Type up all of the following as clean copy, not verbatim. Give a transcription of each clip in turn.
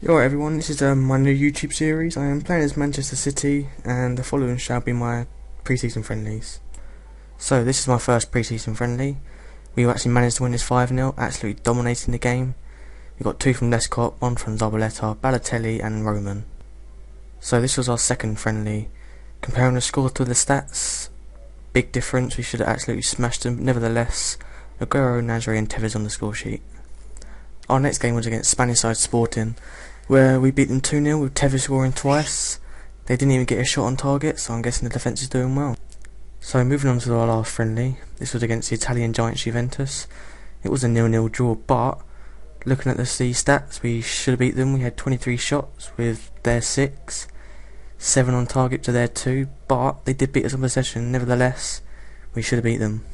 Alright everyone, this is my new YouTube series. I am playing as Manchester City and the following shall be my pre-season friendlies. So this is my first pre-season friendly. We actually managed to win this 5-0, absolutely dominating the game. We got 2 from Lescott, 1 from Zabaleta, Balotelli and Roman. So this was our second friendly. Comparing the score to the stats, big difference, we should have absolutely smashed them. Nevertheless, Aguero, Nasri and Tevez on the score sheet. Our next game was against Spanish side Sporting, where we beat them 2-0 with Tevez scoring twice. They didn't even get a shot on target, so I'm guessing the defence is doing well. So moving on to our last friendly, this was against the Italian giants Juventus. It was a 0-0 draw, but looking at the stats, we should have beat them. We had 23 shots with their 6, 7 on target to their 2, but they did beat us on possession. Nevertheless, we should have beat them.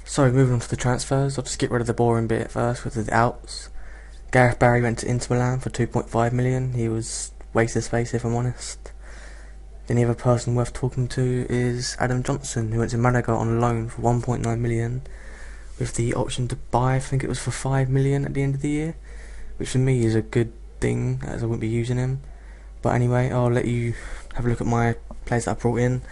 So moving on to the transfers, I'll just get rid of the boring bit first with the outs. Gareth Barry went to Inter Milan for 2.5 million. He was waste of space if I'm honest. The only other person worth talking to is Adam Johnson, who went to Malaga on loan for 1.9 million with the option to buy, I think it was for 5 million at the end of the year, which for me is a good thing as I wouldn't be using him. But anyway, I'll let you have a look at my players that I brought in.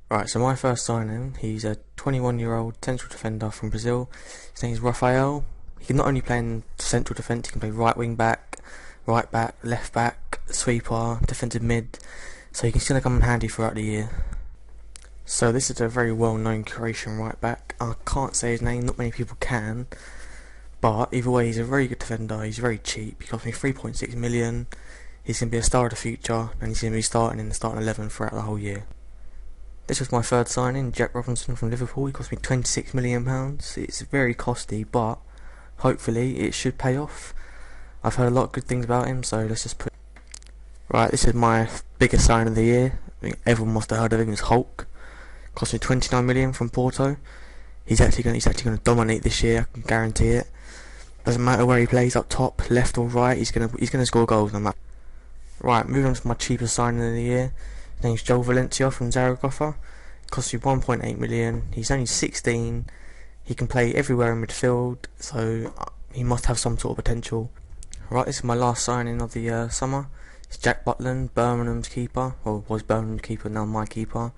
Right, so my first signing, he's a 21-year-old central defender from Brazil. His name is Rafael. He can not only play in central defence, he can play right wing back, right back, left back, sweeper, defensive mid, so he can still come in handy throughout the year. So this is a very well-known Croatian right back. I can't say his name, not many people can, but either way he's a very good defender. He's very cheap. He cost me 3.6 million. He's going to be a star of the future, and he's going to be starting in the starting 11 throughout the whole year. This was my third signing, Jack Robinson from Liverpool. He cost me £26 million. It's very costly, but hopefully it should pay off. I've heard a lot of good things about him, so let's just put... Right, this is my biggest sign of the year. I think everyone must have heard of him. It's Hulk. Cost me 29 million from Porto. He's actually going to dominate this year. I can guarantee it. Doesn't matter where he plays, up top, left or right. He's going to score goals no matter. Right, moving on to my cheapest signing of the year. His name's Joel Valencia from Zaragoza. Cost you 1.8 million. He's only 16. He can play everywhere in midfield, so he must have some sort of potential. Right, this is my last signing of the summer. It's Jack Butland, Birmingham's keeper. Well, was Birmingham's keeper, now my keeper.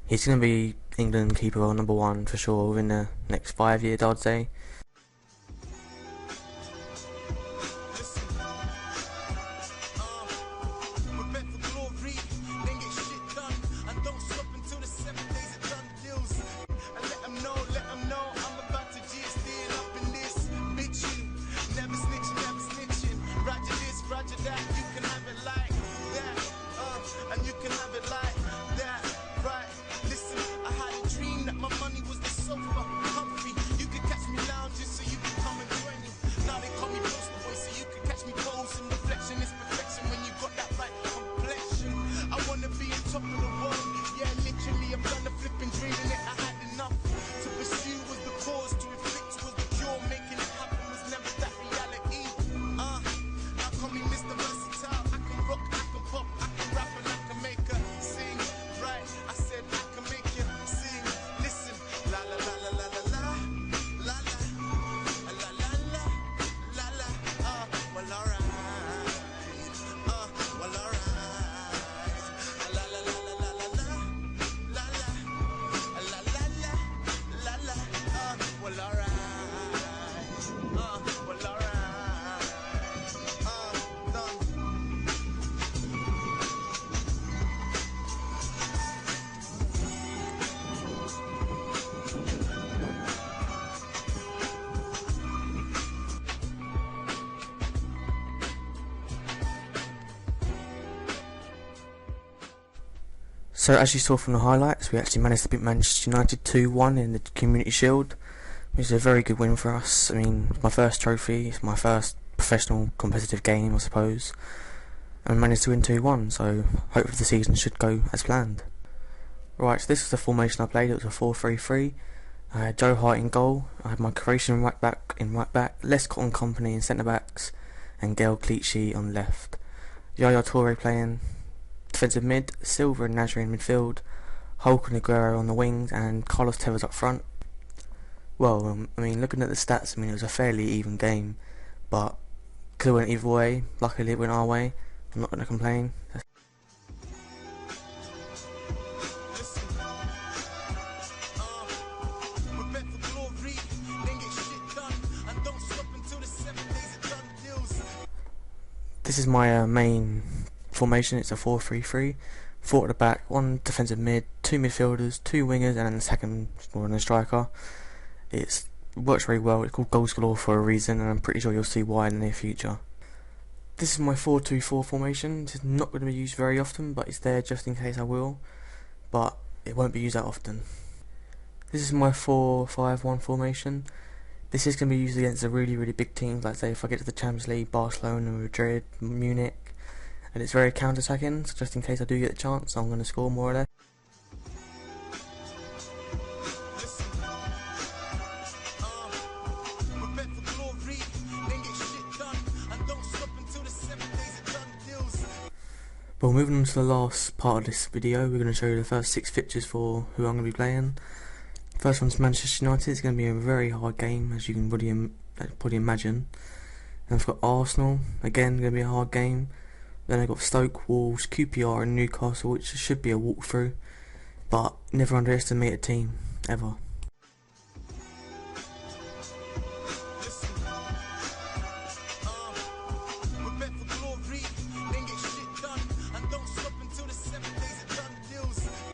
He's going to be England keeper #1 for sure within the next 5 years, I'd say. So as you saw from the highlights, we actually managed to beat Manchester United 2-1 in the Community Shield, which is a very good win for us. I mean, it's my first trophy, it's my first professional competitive game, I suppose, and we managed to win 2-1, so hopefully the season should go as planned. Right, so this was the formation I played. It was a 4-3-3. I had Joe Hart in goal, I had my Croatian right back, Les Cotton Company in centre backs, and Gael Clichy on left. Yaya Toure playing defensive mid, Silva and Nasri in midfield, Hulk and Aguero on the wings, and Carlos Tevez up front. Well, I mean, looking at the stats, I mean, it was a fairly even game, but could have went either way. Luckily it went our way. I'm not going to complain. This is my main formation. It's a 4-3-3. 4 at the back, 1 defensive mid, 2 midfielders, 2 wingers, and then the second one a striker. It works very well. It's called Goals Galore for a reason, and I'm pretty sure you'll see why in the near future. This is my 4-2-4 formation. This is not going to be used very often, but it's there just in case I will. But it won't be used that often. This is my 4-5-1 formation. This is going to be used against the really big teams, like say if I get to the Champions League, Barcelona, Madrid, Munich, and it's very counter-attacking, so just in case I do get the chance, I'm going to score more or less. Well, moving on to the last part of this video, we're going to show you the first 6 fixtures for who I'm going to be playing. First one's Manchester United. It's going to be a very hard game, as you can probably imagine. And I've got Arsenal, again going to be a hard game. Then I've got Stoke, Wolves, QPR and Newcastle, which should be a walkthrough, but never underestimate a team, ever.